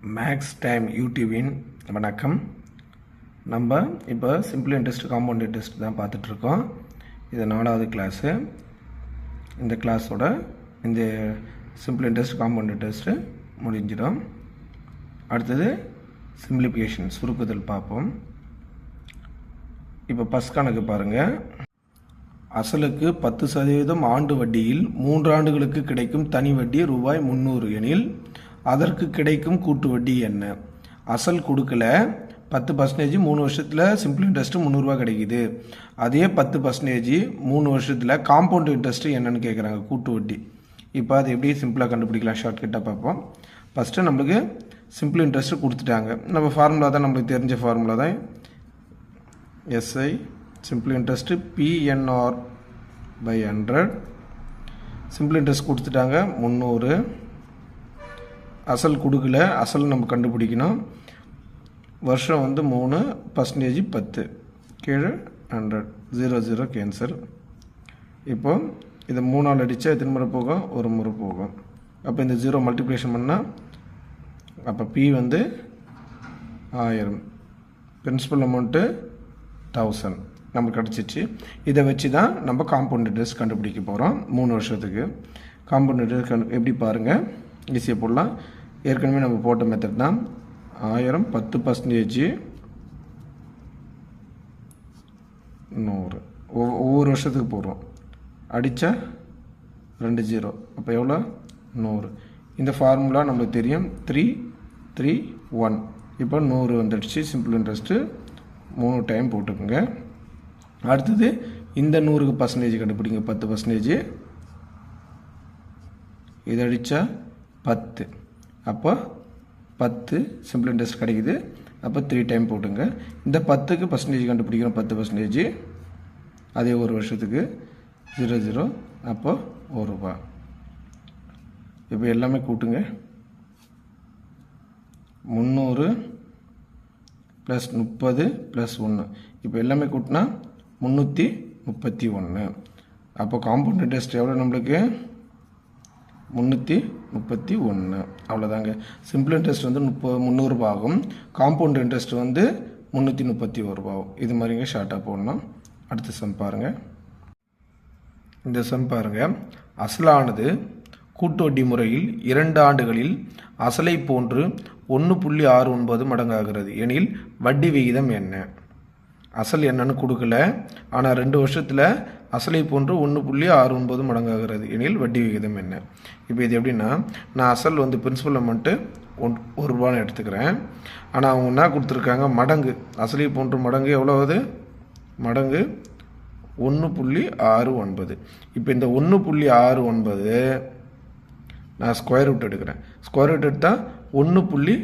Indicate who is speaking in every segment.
Speaker 1: Maths time யூடியூபின் வணக்கம். நம்ம இப்போ சிம்பிள் இன்ட்ரெஸ்ட் காம்பவுண்ட் இன்ட்ரெஸ்ட் தான் பார்த்துட்ருக்கோம். இது 4வது கிளாஸு. இந்த கிளாஸோட இந்த சிம்பிள் இன்ட்ரெஸ்ட் காம்பவுண்ட் இன்ட்ரெஸ்ட்டு முடிஞ்சிடும். அடுத்தது சிம்பிளிஃபிகேஷன் சுருக்குதல் பார்ப்போம். இப்போ பஸ் கணக்கு பாருங்கள். அசலுக்கு 10% ஆண்டு வட்டியில் 3 ஆண்டுகளுக்கு கிடைக்கும் தனி வட்டி ரூபாய் 300 எனில் அதற்கு கிடைக்கும் கூட்டு வட்டி என்ன? அசல் கொடுக்கல, 10% 3 வருஷத்தில் சிம்பிள் இன்ட்ரெஸ்ட் 300 ரூபா கிடைக்குது. அதே 10% 3 வருஷத்தில் காம்பவுண்ட் இன்ட்ரெஸ்ட் என்னன்னு கேட்குறாங்க, கூட்டு வட்டி. இப்போ அது எப்படி சிம்பிளாக கண்டுபிடிக்கலாம், ஷார்ட்கட்டாக பார்ப்போம். ஃபஸ்ட்டு நம்மளுக்கு சிம்பிள் இன்ட்ரெஸ்ட் கொடுத்துட்டாங்க. நம்ம ஃபார்முலா தான், நம்மளுக்கு தெரிஞ்ச ஃபார்முலா தான். SI simple interest PNR by 100. Simple interest கொடுத்துட்டாங்க 300. அசல் கொடுக்கல, அசல் நம்ம கண்டுபிடிக்கணும். வருஷம் 3, பர்சன்டேஜ் 10, கீழே 100, 0 கேன்சல். இப்போ இதை 3ஆல் அடித்தா எத்தனை முறை போகும்? ஒரு முறை போகும். அப்போ இந்த 0 மல்டிப்ளிகேஷன் பண்ணால் அப்போ P 1000, பிரின்சிபல் அமௌண்ட்டு 1000 நமக்கு கிடச்சிச்சு. இதை வச்சு தான் நம்ம காம்பவுண்ட் இன்ட்ரெஸ்ட் கண்டுபிடிக்க போகிறோம் 3 வருஷத்துக்கு. காம்பவுண்ட் இன்ட்ரெஸ்ட் எப்படி பாருங்கள், ஈஸியாக போடலாம். ஏற்கனவே நம்ம போட்ட மெத்தட் தான். 1000 10% 100 ஒவ்வொரு வருஷத்துக்கு போடுறோம். அடித்தா 2 0, அப்போ எவ்வளோ? 100. இந்த ஃபார்முலா நம்மளுக்கு தெரியும், 3 3 1. இப்போ 100 வந்துடுச்சு. சிம்பிள் இன்ட்ரெஸ்ட்டு 3 டைம் போட்டுக்கோங்க. அடுத்தது இந்த 100க்கு பர்சன்டேஜ் கண்டுபிடிங்க, 10%. இதை அடித்தா 10, அப்போ 10 சிம்பிள் இன்ட்ரெஸ்ட் கிடைக்குது. அப்போ 3 டைம் போட்டுங்க. இந்த 10க்கு பர்சன்டேஜ் கண்டுபிடிக்கிறோம், 10%. அதே ஒரு வருஷத்துக்கு 0 அப்போ 1 ரூபா. இப்போ எல்லாமே கூட்டுங்க. 300 + 30 + 1. இப்போ எல்லாமே கூட்டினா 331. அப்போ காம்பவுண்ட் இன்ட்ரெஸ்ட் எவ்வளோ நம்மளுக்கு? 331. அவ்வளோதாங்க. சிம்பிள் இன்ட்ரெஸ்ட் 300 ரூபா ஆகும். காம்பவுண்ட் இன்ட்ரெஸ்ட் 331 ரூபா ஆகும். இது மாதிரிங்க ஷார்ட்டாக போடணும். அடுத்த சம் பாருங்கள். இந்த சம் பாருங்கள். அசலானது கூட்டு வட்டி முறையில் 2 ஆண்டுகளில் அசலை போன்று 1.69 மடங்காகிறது எனில் வட்டி விகிதம் என்ன? அசல் என்னன்னு கொடுக்கல, ஆனால் 2 வருஷத்தில் அசலை போன்று 1.69 மடங்காகிறது எனில் வட்டி விகிதம் என்ன? இப்போ இது எப்படின்னா, நான் அசல் பிரின்சிபல் அமௌண்ட்டு 1 ரூபான்னு எடுத்துக்கிறேன். ஆனால் அவங்க என்ன கொடுத்துருக்காங்க, மடங்கு. அசலை போன்று மடங்கு எவ்வளோவது? மடங்கு 1.69. இப்போ இந்த 1.69 நான் ஸ்கொயர் ரூட் எடுக்கிறேன். ஸ்கொயர் ரூட் எடுத்தால் 1.3.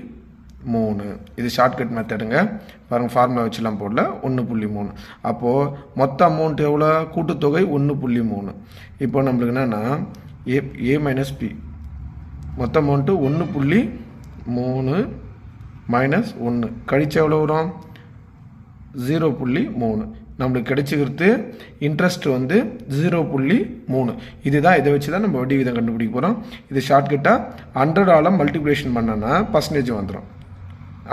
Speaker 1: இது ஷார்ட்கட் மெத்தடுங்க. பாருங்கள், ஃபார்முலா வச்சுலாம் போடல. 1.3. அப்போது மொத்த அமௌண்ட் எவ்வளோ? கூட்டுத்தொகை 1.3. இப்போ நம்மளுக்கு என்னென்னா A - P மொத்த அமௌண்ட்டு 1.3 - 1 கழிச்சா எவ்வளோ வரும்? 0.3. நம்மளுக்கு கிடைச்சிக்கிறது இன்ட்ரெஸ்ட் 0.3. இதுதான். இதை வச்சு தான் நம்ம வட்டி விகிதம் கண்டுபிடிக்க போகிறோம். இது ஷார்ட்கட்டாக 100ஆல் மல்டிப்ளிகேஷன் பண்ணோன்னா பர்சன்டேஜ் வந்துடும்.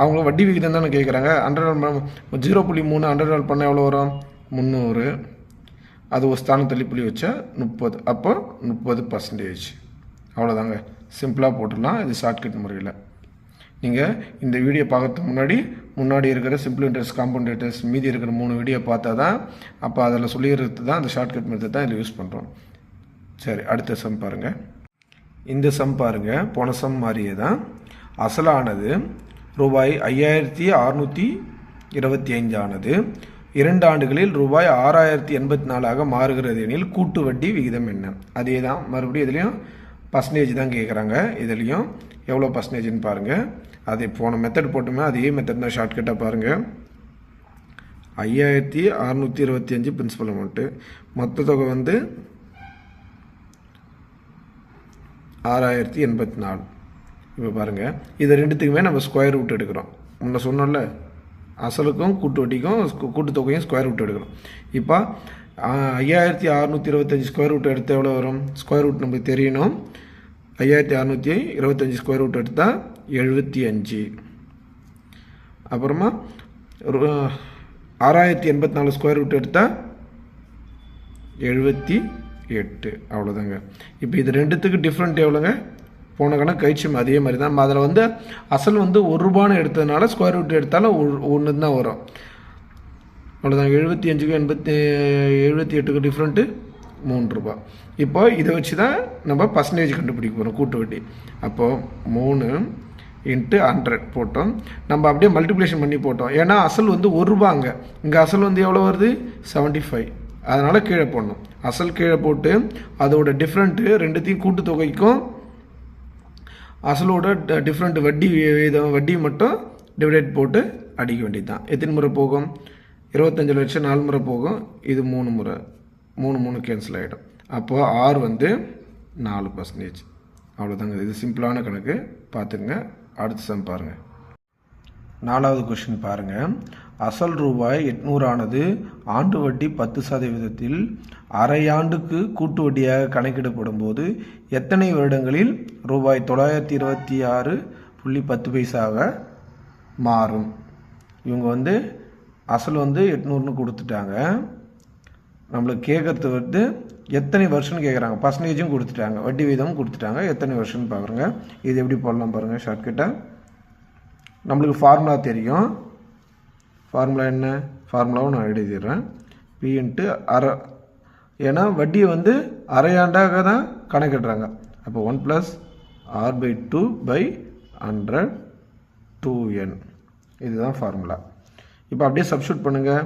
Speaker 1: அவங்க வட்டி விகிதம் தானே கேட்குறாங்க. 0.3 100ஆல் பண்ணால் எவ்வளோ வரும்? 300. அது ஒரு ஸ்தானம் தள்ளிப்புள்ளி வச்சா 30. அப்போ 30%. அவ்வளோதாங்க. சிம்பிளாக போட்டுடலாம். இது ஷார்ட்கட் முறையில். நீங்கள் இந்த வீடியோ பார்க்கறதுக்கு முன்னாடி இருக்கிற சிம்பிள் இன்ட்ரெஸ்ட் காம்பவுண்ட் இன்ட்ரெஸ்ட் மீதி இருக்கிற 3 வீடியோ பார்த்தா தான், அப்போ அதில் சொல்லிடுறது தான் அந்த ஷார்ட்கட் மெத்தட் தான் இதில் யூஸ் பண்ணுறோம். சரி, அடுத்த சம் பாருங்கள். இந்த சம் பாருங்கள், போன சம் மாதிரியே தான். அசலானது ரூபாய் 5625 ஆனது 2 ஆண்டுகளில் ரூபாய் 6084 மாறுகிறது எனில் கூட்டு வட்டி விகிதம் என்ன? அதே தான், மறுபடியும் இதுலேயும் பர்சன்டேஜ் தான் கேட்குறாங்க. இதுலேயும் எவ்வளோ பர்சன்டேஜ்னு பாருங்கள். அது போன மெத்தட் போட்டுமே அதே மெத்தட் தான். ஷார்ட்கட்டாக பாருங்கள். 5625 பிரின்சிபல் அமௌண்ட்டு, மொத்த தொகை 6084. இப்போ பாருங்கள், இது ரெண்டுத்துக்குமே நம்ம ஸ்கொயர் ரூட் எடுக்கிறோம். முன்ன சொன்னோம்ல, அசலுக்கும் கூட்டு வட்டிக்கும் கூட்டுத்தொகையும் ஸ்கொயர் ரூட் எடுக்கிறோம். இப்போ 5625 ஸ்கொயர் ரூட் எடுத்து எவ்வளோ வரும்? ஸ்கொயர் ரூட் நம்மளுக்கு தெரியணும். 5625 ஸ்கொயர் ரூட் எடுத்தால் 75. அப்புறமா 6084 ஸ்கொயர் ரூட் எடுத்தால் 78. அவ்வளோதாங்க. இப்போ இது ரெண்டுத்துக்கு டிஃப்ரெண்ட் எவ்வளோங்க? போன கணக்கு கழிச்சும் அதே மாதிரி தான். நம்ம அதில் வந்து அசல் வந்து ₹1 எடுத்ததுனால ஸ்கொயர் ரூட் எடுத்தாலும் ஒன்று தான் வரும். அவ்வளோதாங்க. 75க்கும் 78க்கு டிஃப்ரெண்ட்டு ₹3. இப்போ இதை வச்சு தான் நம்ம பர்சன்டேஜ் கண்டுபிடிக்க போகிறோம், கூட்டு வட்டி. அப்போது 3 × 100 போட்டோம். நம்ம அப்படியே மல்டிப்ளிகேஷன் பண்ணி போட்டோம். ஏன்னா அசல் வந்து ₹1. இங்கே அசல் வந்து எவ்வளோ வருது? 75. அதனால் கீழே போடணும். அசல் கீழே போட்டு அதோட டிஃப்ரெண்ட்டு ரெண்டுத்தையும் கூட்டுத்தொகைக்கும் அசலோட டிஃப்ரெண்ட் வட்டி மட்டும் டிவைடேட் போட்டு அடிக்க வேண்டியது தான். எத்தனை முறை போகும்? 25 லட்சம் 4 முறை போகும். இது 3 முறை. 3 கேன்சல் ஆகிடும். அப்போது R வந்து 4%. அவ்வளோதாங்க. இது சிம்பிளான கணக்கு. பார்த்துங்க. அடுத்த சம் பாருங்கள். 4வது கொஸ்டின் பாருங்கள். அசல் ₹800 ஆனது ஆண்டு வட்டி 10% அரையாண்டுக்கு கூட்டு வட்டியாக கணக்கிடப்படும் போது எத்தனை வருடங்களில் ₹926.10 மாறும்? இவங்க வந்து அசல் வந்து 800ன்னு கொடுத்துட்டாங்க. நம்மளுக்கு கேட்கறது வந்து எத்தனை வருஷம்னு கேட்குறாங்க. பர்சன்டேஜும் கொடுத்துட்டாங்க, வட்டி வீதமும் கொடுத்துட்டாங்க. எத்தனை வருஷம்னு பார்க்குறங்க. இது எப்படி போடலாம் பாருங்கள். ஷார்ட்கட்டாக நம்மளுக்கு ஃபார்முலா தெரியும். ஃபார்முலா என்ன? ஃபார்முலாவும் நான் எழுதிடுறேன். P × அரை. ஏன்னா வட்டியை வந்து அரையாண்டாக தான் கணக்கிடுறாங்க. அப்போ 1 + R/2/100 2n. இதுதான் ஃபார்முலா. இப்போ அப்படியே சப்ஸ்டியூட் பண்ணுங்கள்.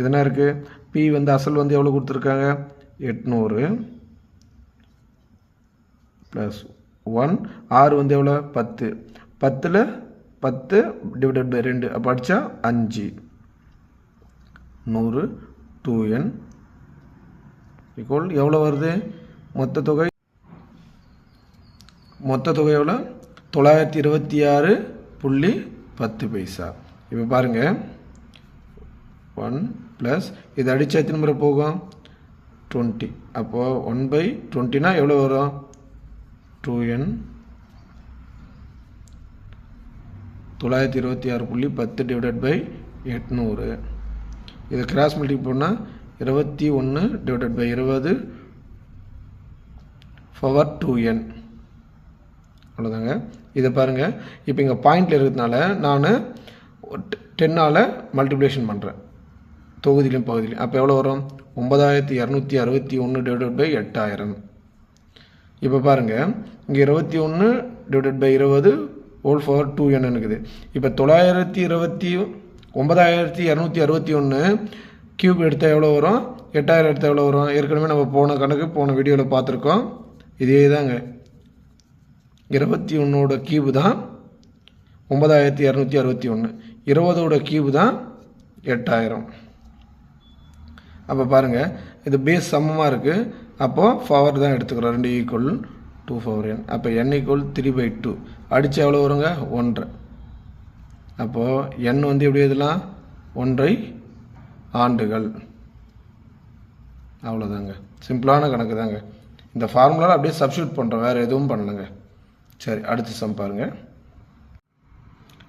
Speaker 1: எதுனா இருக்குது? P வந்து அசல் வந்து எவ்வளோ கொடுத்துருக்காங்க? 800 + 1. R வந்து எவ்வளோ? 10. 10ல் 10 ÷ 2. அப்போ அடித்தா 5. 100 2n = எவ்வளோ வருது? மொத்த தொகை எவ்வளோ? 926.10. இப்போ பாருங்கள். 1 + இது அடித்தா எத்தனை முறை போகும்? 20. அப்போது 1/20னா எவ்வளோ வரும்? 2n. 926.10 ÷ 800. இதை கிராஸ் மல்டிபிள் பண்ணால் 21 ÷ 20 பவர் 2n. அவ்வளோதாங்க. இதை பாருங்கள். இப்போ இங்கே பாயிண்டில் இருக்கிறதுனால நான் 10ஆல் மல்டிப்ளிகேஷன் பண்ணுறேன், தொகுதியிலையும் பகுதியிலையும். அப்போ எவ்வளோ வரும்? 9261 ÷ 8000. இப்போ பாருங்கள். இங்கே 21 ÷ 20 ஹோல் பவர் 2n இருக்குது. இப்போ 9261 கியூப் எடுத்தால் எவ்வளோ வரும்? 8000 எடுத்தால் எவ்வளோ வரும்? ஏற்கனவே நம்ம போன கணக்கு போன வீடியோவில் பார்த்துருக்கோம். இதே தாங்க. 21ஓட கியூப் தான் 9261. 20ஓட கியூப் தான் 8000. அப்போ பாருங்கள். இது பேஸ் சமமாக இருக்குது. அப்போது பவர் தான் எடுத்துக்கிறோம். 2 = 2 power n. அப்போ n = 3/2. அடித்து எவ்வளோ வருங்க? 1.5. அப்போது n வந்து எப்படி எழுதலாம்? 1.5 ஆண்டுகள். அவ்வளோதாங்க. சிம்பிளான கணக்கு தாங்க. இந்த ஃபார்முலாவில் அப்படியே சப்ஸ்டியூட் பண்ணுறோம், வேறு எதுவும் பண்ணலைங்க. சரி, அடுத்த சம் பாருங்கள்.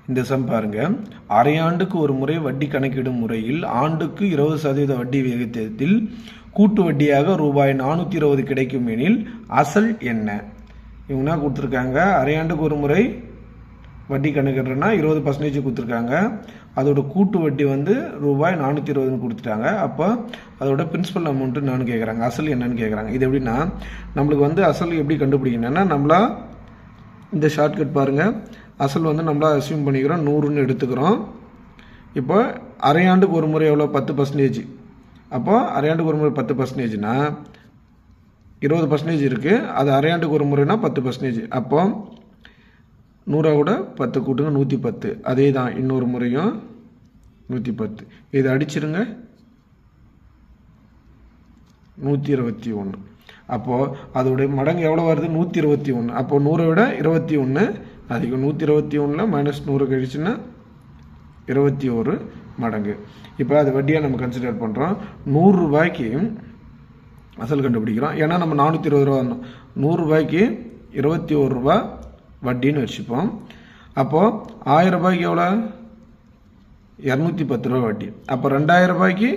Speaker 1: இந்த சம் பாருங்கள். அரையாண்டுக்கு ஒரு முறை வட்டி கணக்கிடும் முறையில் ஆண்டுக்கு 20% வட்டி விகிதத்தில் கூட்டு வட்டியாக ₹420 கிடைக்கும் எனில் அசல் என்ன? இவங்க என்ன கொடுத்துருக்காங்க? அரையாண்டுக்கு ஒரு முறை வட்டி கணக்கிடுறேன்னா 20% கொடுத்துருக்காங்க. அதோட கூட்டு வட்டி வந்து ₹420 கொடுத்துட்டாங்க. அப்போ அதோட பிரின்சிபல் அமௌண்ட்டு நான் கேட்குறாங்க. அசல் என்னன்னு கேட்குறாங்க. இது எப்படின்னா நம்மளுக்கு வந்து அசல் எப்படி கண்டுபிடிக்கணும்னா நம்மளா இந்த ஷார்ட்கட் பாருங்கள். அசல் வந்து நம்மளா அஸ்யூம் பண்ணிக்கிறோம் 100ன்னு எடுத்துக்கிறோம். இப்போ அரையாண்டுக்கு ஒரு முறை எவ்வளோ? 10%. அப்போ அரையாண்டுக்கு ஒரு முறை 10%னா 20% இருக்குது. அது அரையாண்டுக்கு ஒரு முறைனா 10%. அப்போ 100 கூட 10 கூட்டுங்க 110. அதே தான் இன்னொரு முறையும் 110. இதை அடிச்சிருங்க 121. அப்போது அதோடைய மடங்கு எவ்வளோ வருது? 121. அப்போது 100 விட 21 அதிகம். 121ல் -100 கழிச்சுன்னா 21 மடங்கு. இப்போ அது வட்டியாக நம்ம கன்சிடர் பண்ணுறோம். ₹100 அசல் கண்டுபிடிக்கிறோம். ஏன்னா நம்ம 420 வரணும். ₹100 21 ரூபா வட்டின்னு வச்சுப்போம். அப்போது 1000 ரூபாய்க்கு எவ்வளோ? 210 ரூபா வட்டி. அப்போ 2000 ரூபாய்க்கு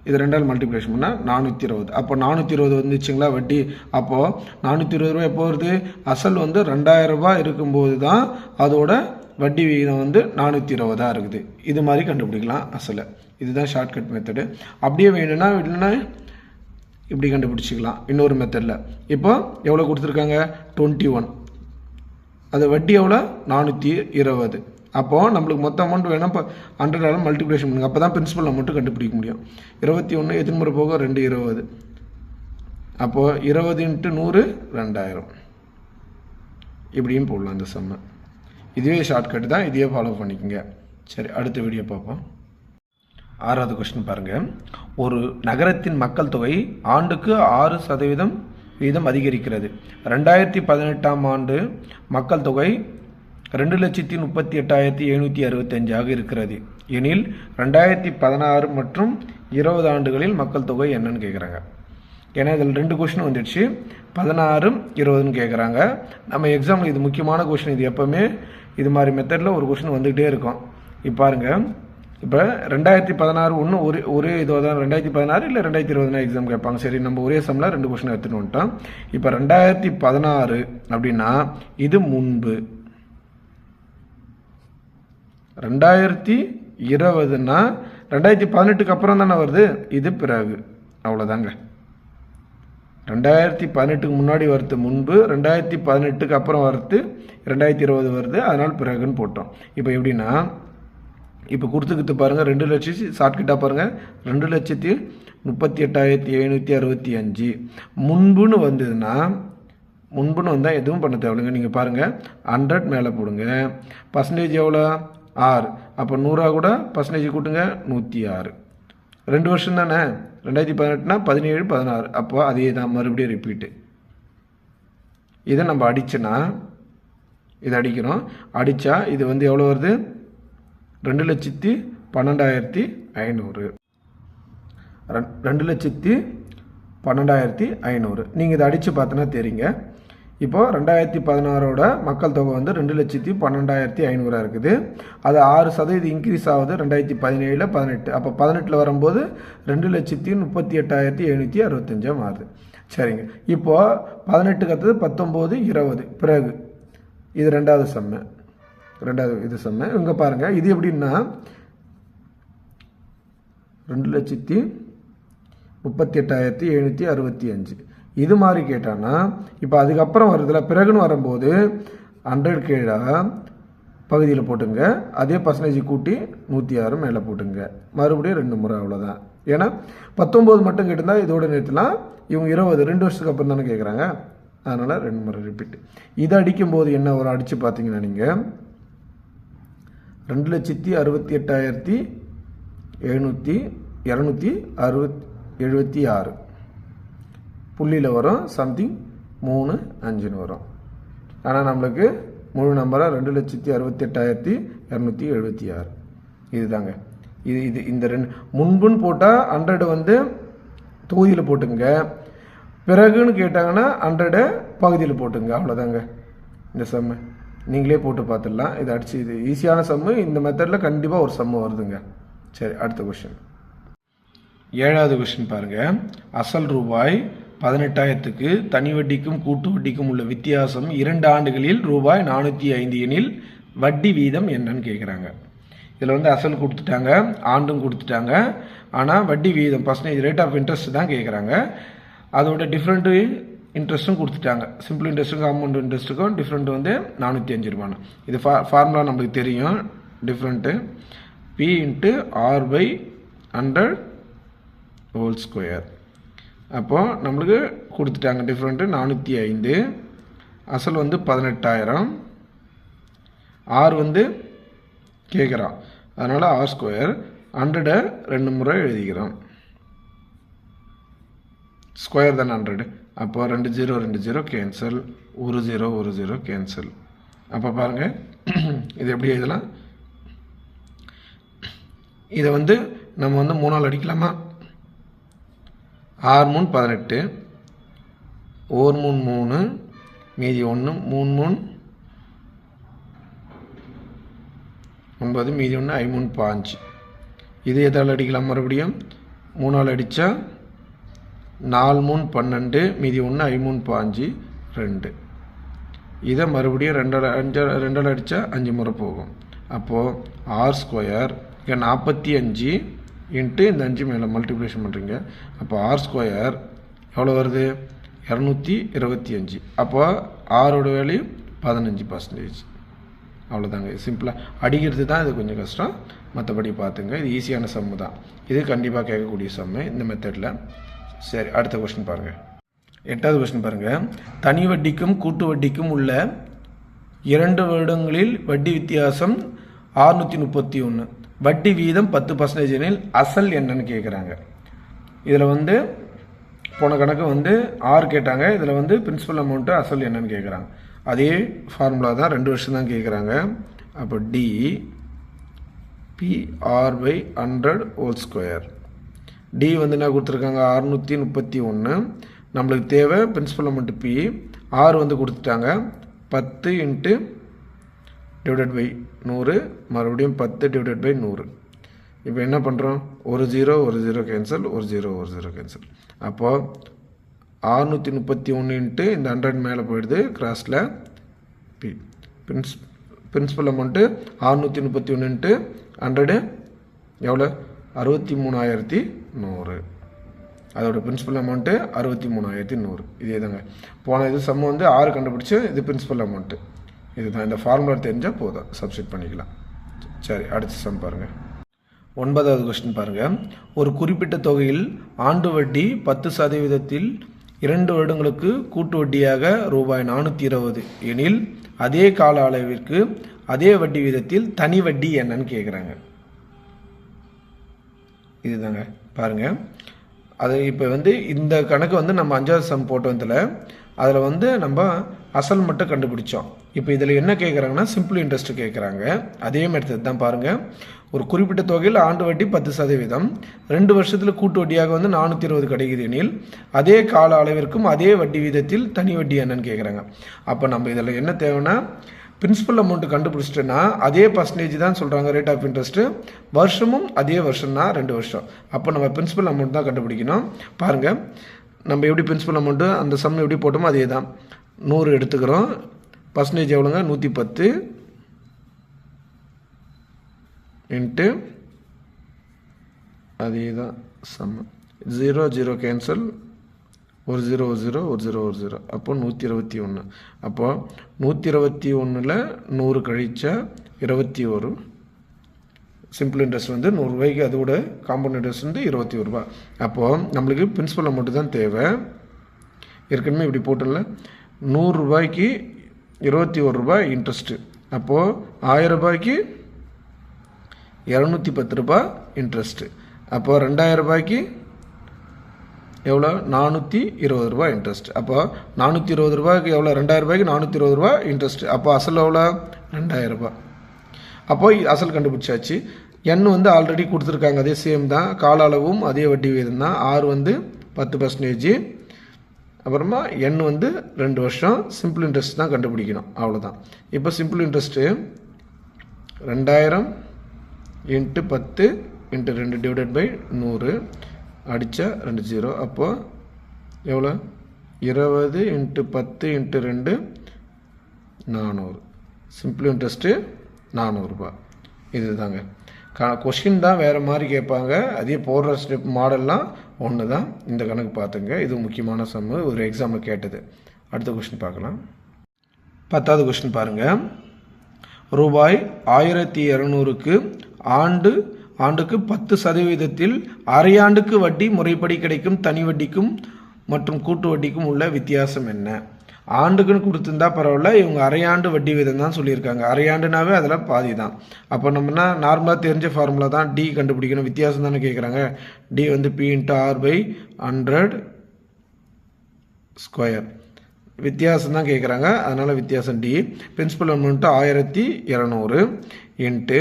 Speaker 1: இது 2ஆல் மல்டிப்ளிகேஷன் பண்ணால் 420. அப்போ 420 வந்துச்சுங்களா வட்டி. அப்போது 420 ரூபா எப்போ வருது? அசல் வந்து 2000 ரூபாய் இருக்கும்போது தான் அதோட வட்டி விகிதம் வந்து 420 இருக்குது. இது மாதிரி கண்டுபிடிக்கலாம் அசலை. இதுதான் ஷார்ட்கட் மெத்தடு. அப்படியே வேணும்னா இல்லைன்னா இப்படி கண்டுபிடிச்சிக்கலாம் இன்னொரு மெத்தடில். இப்போ எவ்வளோ கொடுத்துருக்காங்க? 21. அது வட்டி எவ்வளோ? 420. அப்போது நம்மளுக்கு மொத்த அமௌண்ட் வேணும். இப்போ 100ஆல் மல்டிப்ளிகேஷன் பண்ணுங்க. அப்போ தான் பிரின்சிபல் அமௌண்ட்டு கண்டுபிடிக்க முடியும். 21 எத்தனை முறை போக? 2 20. அப்போது 20 × 100 2000. இப்படியும் போடலாம் இந்த சம்மை. இதுவே ஷார்ட்கட் தான். இதையே ஃபாலோ பண்ணிக்கோங்க. சரி, அடுத்த வீடியோ பார்ப்போம். 6வது கொஸ்டின் பாருங்கள். ஒரு நகரத்தின் மக்கள் தொகை ஆண்டுக்கு 6% வீதம் அதிகரிக்கிறது. 2018ஆம் ஆண்டு மக்கள் தொகை 2,38,765 இருக்கிறது எனில் 2016 மற்றும் 20 ஆண்டுகளில் மக்கள் தொகை என்னன்னு கேட்குறாங்க. ஏன்னா இதில் 2 கொஸ்டின் வந்துடுச்சு. 16, 20ன்னு கேட்குறாங்க. நம்ம எக்ஸாம்பிள் இது முக்கியமான கொஸ்டின். இது எப்போவுமே இது மாதிரி மெத்தடில் ஒரு கொஸ்டின் வந்துகிட்டே இருக்கும். இப்போ பாருங்கள், இப்போ 2016 ஒன்று ஒரே இதுவாக தான் 2016 இல்லை 2020 எக்ஸாம் கேட்பாங்க. சரி, நம்ம ஒரே சம்மில் 2 கொஸ்டின் எடுத்துகிட்டு வந்துட்டோம். இப்போ 2016 அப்படின்னா இது முன்பு, 2020ன்னா 2018க்கு அப்புறம் தானே வருது. இது பிறகு. அவ்வளோதாங்க. 2018க்கு முன்னாடி வருது முன்பு, 2018க்கு அப்புறம் வருது 2020 வருது. அதனால் பிறகுன்னு போட்டோம். இப்போ எப்படின்னா, இப்போ கொடுத்துக்கிட்டு பாருங்கள் 2 லட்சம் ஷார்ட்கட்டாக பாருங்கள். 2,38,765 முன்புன்னு வந்ததுன்னா, முன்புன்னு வந்தால் எதுவும் பண்ண தேவையில்லைங்க. நீங்கள் பாருங்கள் 100 மேலே போடுங்க. பர்சன்டேஜ் எவ்வளோ? 6. அப்போ 100 கூட பர்சன்டேஜ் கூட்டுங்க 106. 2 வருஷம் தானே. 2018னா 17, 16. அப்போ அதே தான் மறுபடியும் ரிப்பீட்டு. இதை நம்ம அடிச்சோன்னா, இதை அடிக்கிறோம். அடித்தா இது வந்து எவ்வளோ வருது? 2,12,500. 2,12,500. நீங்கள் இதை அடித்து பார்த்தோன்னா தெரியுங்க. இப்போது 2016ஓட மக்கள் தொகை வந்து 2,12,500 இருக்குது. அது 6% இன்க்ரீஸ் ஆகுது 2017, 18. அப்போ 18ல் வரும்போது 2,38,765 மாறுது. சரிங்க. இப்போது 18க்கு அடுத்தது 19, 20 பிறகு. இது 2வது சம்மு. 2வது இது சம்மு. இங்கே பாருங்கள், இது எப்படின்னா 2,38,765 இது மாதிரி கேட்டான்னா, இப்போ அதுக்கப்புறம் வருதுல பிறகுன்னு வரும்போது 100 கீழே பகுதியில் போட்டுங்க. அதே பர்சன்டேஜ் கூட்டி 106 மேலே போட்டுங்க. மறுபடியும் 2 முறை. அவ்வளோதான். ஏன்னா 19 மட்டும் கேட்டிருந்தால் இதோட நிறுத்தலாம். இவங்க 20 2 வருஷத்துக்கு அப்புறம் தானே கேட்குறாங்க. அதனால் 2 முறை ரிப்பீட். இதை அடிக்கும்போது என்ன ஒரு அடித்து பார்த்தீங்கன்னா நீங்கள் 2,68,276 புள்ளியில் வரும். சம்திங் 3, 5ன்னு வரும். ஆனால் நம்மளுக்கு முழு நம்பராக 2,68,276 இதுதாங்க. இது இந்த 2 முன்புன்னு போட்டால் 100 வந்து தொகுதியில் போட்டுங்க. பிறகுன்னு கேட்டாங்கன்னா 100 பகுதியில் போட்டுங்க. அவ்வளோதாங்க இந்த சம்மு. நீங்களே போட்டு பார்த்துடலாம். இதை அடிச்சு இது ஈஸியான சம்மு. இந்த மெத்தடில் கண்டிப்பாக ஒரு சம்மு வருதுங்க. சரி, அடுத்த கொஸ்டின். 7வது கொஸ்டின் பாருங்கள். அசல் ரூபாய் 18,000க்கு தனி வட்டிக்கும் கூட்டு வட்டிக்கும் உள்ள வித்தியாசம் 2 ஆண்டுகளில் ரூபாய் 405 எனில் வட்டி வீதம் என்னன்னு கேட்குறாங்க. இதில் வந்து அசல் கொடுத்துட்டாங்க, ஆண்டும் கொடுத்துட்டாங்க. ஆனால் வட்டி வீதம் பர்சன்டேஜ் ரேட் ஆஃப் இன்ட்ரெஸ்ட் தான் கேட்குறாங்க. அதோட டிஃப்ரெண்ட்டு இன்ட்ரெஸ்ட்டும் கொடுத்துட்டாங்க. சிம்பிள் இன்ட்ரெஸ்ட்டுக்கும் காம்பவுண்ட் இன்ட்ரெஸ்ட்டுக்கும் டிஃப்ரெண்ட் வந்து 405 ரூபான்னு. இது ஃபார்முலா நம்மளுக்கு தெரியும். டிஃப்ரெண்ட்டு P × R/100² அப்போது நம்மளுக்கு கொடுத்துட்டாங்க. டிஃப்ரெண்ட்டு 405. அசல் வந்து 18,000. R வந்து கேட்குறான். அதனால் R². 100 2 முறை எழுதிக்கிறோம். ஸ்கொயர் தானே 100. அப்போ 2 0 2 0 கேன்சல். 1 0 1 0 கேன்சல். அப்போ பாருங்கள் இது எப்படி எழுதலாம்? இதை வந்து நம்ம வந்து 3ஆல் அடிக்கலாமா? 6 3 18. ஓர் 3 3, மீதி 1, 3 3 9, மீதி 1 5 3 5. இது எதால் அடிக்கலாம்? மறுபடியும் 3ஆல் அடித்தா 4 3 12, மீதி 1 5 3 5 2. இதை மறுபடியும் 2ஆல் அடித்தா 5 முறை போகும். அப்போது r² இங்கே 45 இன்ட்டு இந்த 5 மேலே மல்டிப்ளிகேஷன் பண்ணுறீங்க. அப்போ r² எவ்வளோ வருது? 225. அப்போ ஆரோட வேல்யூ 15%. அவ்வளோதாங்க. சிம்பிளாக அடிக்கிறது தான் இது கொஞ்சம் கஷ்டம், மற்றபடி பார்த்துங்க. இது ஈஸியான சம்மு தான். இது கண்டிப்பாக கேட்கக்கூடிய சம்மு இந்த மெத்தடில். சரி, அடுத்த கொஸ்டின் பாருங்கள். 8வது கொஸ்டின் பாருங்கள். தனி வட்டிக்கும் கூட்டு வட்டிக்கும் உள்ள 2 வருடங்களில் வட்டி வித்தியாசம் 631. வட்டி வீதம் 10% எனில் அசல் என்னன்னு கேட்குறாங்க. இதில் வந்து போன கணக்கு வந்து 6 கேட்டாங்க. இதில் வந்து பிரின்சிபல் அமௌண்ட்டு அசல் என்னன்னு கேட்குறாங்க. அதே ஃபார்முலா தான், 2 வருஷம் தான் கேட்குறாங்க. அப்போ டி PR/100 டி வந்து என்ன கொடுத்துருக்காங்க? 631. நம்மளுக்கு தேவை பிரின்சிபல் அமௌண்ட்டு பி. ஆர் வந்து கொடுத்துட்டாங்க. 10 × டிவைடட் பை 100, மறுபடியும் 10 டிவைடட் பை 100. இப்போ என்ன பண்ணுறோம்? ஒரு 0 கேன்சல், ஒரு 0 கேன்சல். அப்போது 631 இன்ட்டு இந்த 100 மேலே போயிடுது, கிராஸில் பி. பிரின்சிபல் அமௌண்ட்டு 631 இன்ட்டு 100 எவ்வளோ? 63100. அதோட பிரின்சிபல் அமௌண்ட்டு 63100. இதே தாங்க. போன இது சம் வந்து 6 கண்டுபிடிச்சி, இது பிரின்சிபல் அமௌண்ட்டு. இதுதான். இந்த ஃபார்முலா தெரிஞ்சால் போதும், சப்ஸ்டிட் பண்ணிக்கலாம். சரி, அடுத்த சம் பாருங்கள். 9வது கொஸ்டின் பாருங்கள். ஒரு குறிப்பிட்ட தொகையில் ஆண்டு வட்டி 10% 2 வருடங்களுக்கு கூட்டு வட்டியாக ரூபாய் 420 எனில் அதே கால அளவிற்கு அதே வட்டி வீதத்தில் தனி வட்டி என்னன்னு கேட்குறாங்க. இதுதாங்க பாருங்கள். அது இப்போ வந்து இந்த கணக்கு வந்து நம்ம 5வது சம் போட்டதில் அதில் வந்து நம்ம அசல் மட்டும் கண்டுபிடிச்சோம். இப்போ இதில் என்ன கேட்குறாங்கன்னா சிம்பிள் இன்ட்ரெஸ்ட் கேட்குறாங்க. அதே மெத்தட் தான் பாருங்கள். ஒரு குறிப்பிட்ட தொகையில் ஆண்டு வட்டி 10%, 2 வருஷத்தில் கூட்டு வட்டியாக வந்து 420 கிடைக்குது எனில் அதே கால அளவிற்கும் அதே வட்டி வீதத்தில் தனி வட்டி என்னன்னு கேட்குறாங்க. அப்போ நம்ம இதில் என்ன தேவைன்னா பிரின்சிபல் அமௌண்ட்டு கண்டுபிடிச்சிட்டோன்னா அதே பர்சன்டேஜ் தான் சொல்கிறாங்க ரேட் ஆஃப் இன்ட்ரெஸ்ட்டு. வருஷமும் அதே வருஷம்னா 2 வருஷம். அப்போ நம்ம பிரின்சிபல் அமௌண்ட் தான் கண்டுபிடிக்கணும். பாருங்கள், நம்ம எப்படி பிரின்சிபல் அமௌண்ட்டு அந்த சம் எப்படி போட்டோமோ அதே தான். 100 எடுத்துக்கிறோம். பர்சன்டேஜ் எவ்வளோங்க? 110 இன்ட்டு அதே தான் சம். 0 கேன்சல், ஒரு 0. அப்போ 121. அப்போ 121ல் 100 கழிச்சா 21. சிம்பிள் இன்ட்ரெஸ்ட் வந்து 100 ரூபாய்க்கு, அதோட காம்பவுண்ட் இன்ட்ரெஸ்ட் வந்து 21 ரூபா. அப்போது நம்மளுக்கு பிரின்சிபல் அமௌண்ட்டு தான் தேவை. ஏற்கனவே இப்படி போட்டோம்ல, 100 ரூபாய்க்கு 21 ரூபாய் இன்ட்ரெஸ்ட்டு. அப்போது 1000 ரூபாய்க்கு 210 ரூபாய் இன்ட்ரெஸ்ட்டு. அப்போது 2000 ரூபாய்க்கு எவ்வளோ? 420 ரூபாய் இன்ட்ரெஸ்ட். அப்போ 420 ரூபாய்க்கு எவ்வளோ? 2000 ரூபாய்க்கு 420 ரூபாய் இன்ட்ரெஸ்ட். அப்போ அசல் எவ்வளோ? 2000 ரூபாய். அப்போ அசல் கண்டுபிடிச்சாச்சு. எண் வந்து ஆல்ரெடி கொடுத்துருக்காங்க, அதே சேம் தான். கால அளவும் அதே வட்டி வீதம் தான். ஆர் வந்து 10%, அப்புறமா எண் வந்து 2 வருஷம். சிம்பிள் இன்ட்ரெஸ்ட் தான் கண்டுபிடிக்கணும், அவ்வளோதான். இப்போ சிம்பிள் இன்ட்ரெஸ்ட்டு 2000 × 10 × 2 டிவைடட் பை 100 அடித்தா 2 0. அப்போது எவ்வளோ? 20 × 10 × 2 400. சிம்பிள் இன்ட்ரெஸ்ட்டு 400 ரூபாய். இது தாங்க. கொஷின் தான் வேறு மாதிரி கேட்பாங்க, அதே போடுற ஸ்டெப் மாடல்லாம் ஒன்று தான். இந்த கணக்கு பார்த்துங்க, இது முக்கியமான சம்மு, ஒரு எக்ஸாமில் கேட்டது. அடுத்த கொஷின் பார்க்கலாம். 10வது கொஷின் பாருங்கள். ரூபாய் 1200க்கு ஆண்டுக்கு 10% அரையாண்டுக்கு வட்டி முறைப்படி கிடைக்கும் தனி வட்டிக்கும் மற்றும் கூட்டு வட்டிக்கும் உள்ள வித்தியாசம் என்ன? ஆண்டுக்குன்னு கொடுத்துருந்தா பரவாயில்ல, இவங்க அரையாண்டு வட்டி வீதம் தான் சொல்லியிருக்காங்க. அரையாண்டுனாவே அதில் பாதி தான். அப்போ நம்மனா நார்மலாக தெரிஞ்ச ஃபார்முலா தான், டி கண்டுபிடிக்கணும். வித்தியாசம் தானே கேட்குறாங்க. டி வந்து P × R/100². வித்தியாசம் தான் கேட்குறாங்க, அதனால் வித்தியாசம் டி. பிரின்சிபல் அமௌண்ட்டு 1200 இன்ட்டு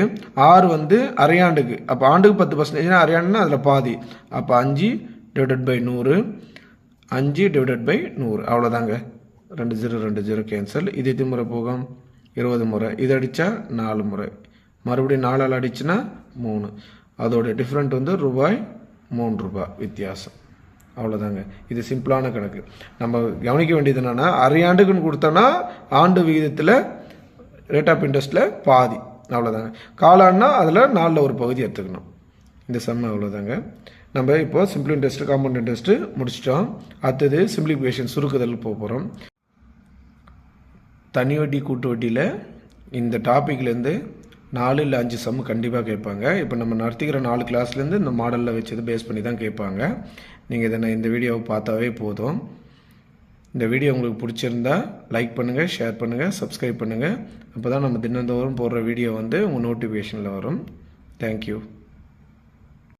Speaker 1: ஆர் வந்து அரையாண்டுக்கு. அப்போ ஆண்டுக்கு 10%, அரையாண்டுனா அதில் பாதி. அப்போ 5 டிவைடட் பை 100. 5 டிவைடட் பை 100 அவ்வளோதாங்க. 2 0 கேன்சல். இது எத்தனை முறை போகும்? 20 முறை. இது அடித்தா 4 முறை. மறுபடியும் 4ஆல் அடிச்சுன்னா 3. அதோட டிஃப்ரெண்ட் வந்து ரூபாய் 3 ரூபாய் வித்தியாசம். அவ்வளோதாங்க. இது சிம்பிளான கணக்கு. நம்ம கவனிக்க வேண்டியது என்னென்னா, அரையாண்டுக்குன்னு கொடுத்தோன்னா ஆண்டு விகிதத்தில் ரேட் ஆஃப் இன்ட்ரெஸ்ட்டில் பாதி. அவ்வளோதாங்க. காலாண்டுனா அதில் 4ல் ஒரு பகுதி எடுத்துக்கணும். இந்த சம் அவ்வளோதாங்க. நம்ம இப்போ சிம்பிள் இன்ட்ரெஸ்ட் காம்பவுண்ட் இன்ட்ரெஸ்ட்டு முடிச்சிட்டோம். அடுத்தது சிம்பிளிஃபிகேஷன் சுருக்குதல் போக போகிறோம். தனி வட்டி கூட்டு வட்டியில் இந்த டாப்பிக்லேருந்து 4 இல்லை 5 சம் கண்டிப்பாக கேட்பாங்க. இப்போ நம்ம நடத்திக்கிற 4 கிளாஸ்லேருந்து இந்த மாடலில் வச்சது பேஸ் பண்ணி தான் கேட்பாங்க. நீங்கள் இதை இந்த வீடியோவை பார்த்தாவே போதும். இந்த வீடியோ உங்களுக்கு பிடிச்சிருந்தா லைக் பண்ணுங்கள், ஷேர் பண்ணுங்கள், சப்ஸ்கிரைப் பண்ணுங்கள். அப்போ தான் நம்ம தினந்தோறும் போடுற வீடியோ வந்து உங்கள் நோட்டிஃபிகேஷனில் வரும். தேங்க்யூ.